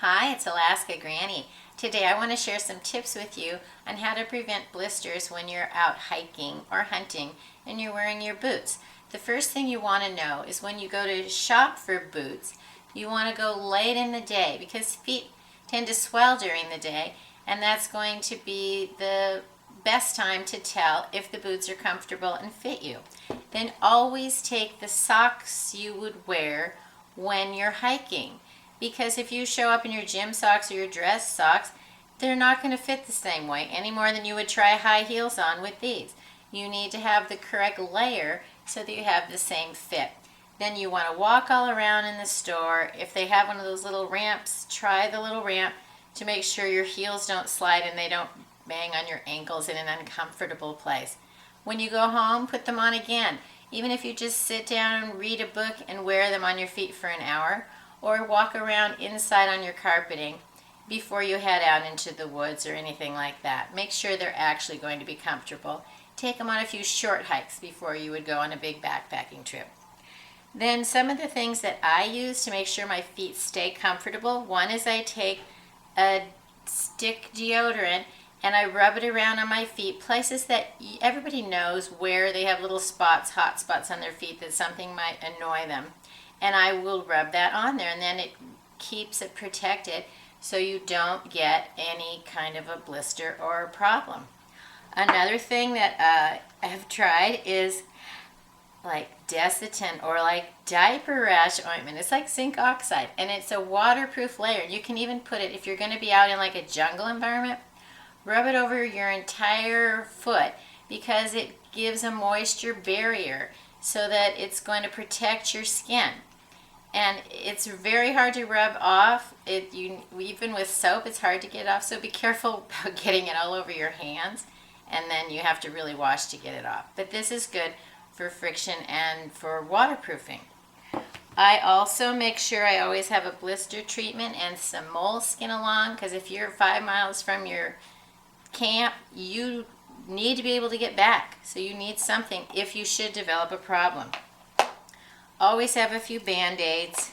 Hi, it's Alaska Granny. Today I want to share some tips with you on how to prevent blisters when you're out hiking or hunting and you're wearing your boots. The first thing you want to know is when you go to shop for boots, you want to go late in the day because feet tend to swell during the day, and that's going to be the best time to tell if the boots are comfortable and fit you. Then always take the socks you would wear when you're hiking, because if you show up in your gym socks or your dress socks, they're not going to fit the same way any more than you would try high heels on with these. You need to have the correct layer so that you have the same fit. Then you want to walk all around in the store. If they have one of those little ramps, try the little ramp to make sure your heels don't slide and they don't bang on your ankles in an uncomfortable place. When you go home, put them on again. Even if you just sit down and read a book and wear them on your feet for an hour, or walk around inside on your carpeting before you head out into the woods or anything like that. Make sure they're actually going to be comfortable. Take them on a few short hikes before you would go on a big backpacking trip. Then some of the things that I use to make sure my feet stay comfortable, one is I take a stick deodorant and I rub it around on my feet, places that everybody knows where they have little spots, hot spots on their feet that something might annoy them. And I will rub that on there, and then it keeps it protected so you don't get any kind of a blister or a problem. Another thing that I have tried is like Desitin or like diaper rash ointment. It's like zinc oxide, and it's a waterproof layer. You can even put it, if you're going to be out in like a jungle environment, rub it over your entire foot because it gives a moisture barrier so that it's going to protect your skin. And it's very hard to rub off. Even with soap, it's hard to get off, so be careful about getting it all over your hands, and then you have to really wash to get it off. But this is good for friction and for waterproofing. I also make sure I always have a blister treatment and some moleskin along, because if you're 5 miles from your camp, you need to be able to get back. So you need something if you should develop a problem. Always have a few Band-Aids.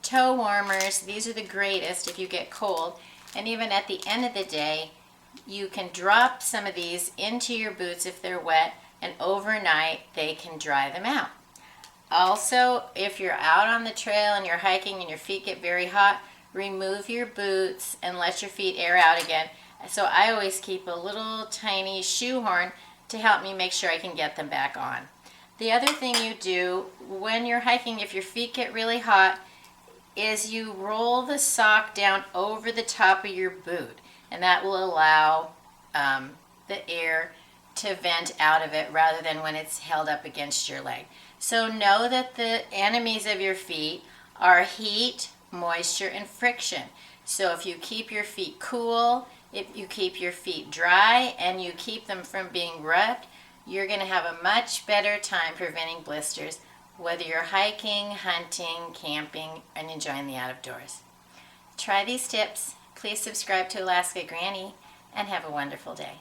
Toe warmers, these are the greatest if you get cold. And even at the end of the day, you can drop some of these into your boots if they're wet, and overnight they can dry them out. Also, if you're out on the trail and you're hiking and your feet get very hot, remove your boots and let your feet air out again. So I always keep a little tiny shoehorn to help me make sure I can get them back on. The other thing you do when you're hiking, if your feet get really hot, is you roll the sock down over the top of your boot, and that will allow the air to vent out of it rather than when it's held up against your leg. So know that the enemies of your feet are heat, moisture, and friction. So if you keep your feet cool, if you keep your feet dry, and you keep them from being rubbed, you're going to have a much better time preventing blisters, whether you're hiking, hunting, camping, and enjoying the outdoors. Try these tips. Please subscribe to Alaska Granny, and have a wonderful day.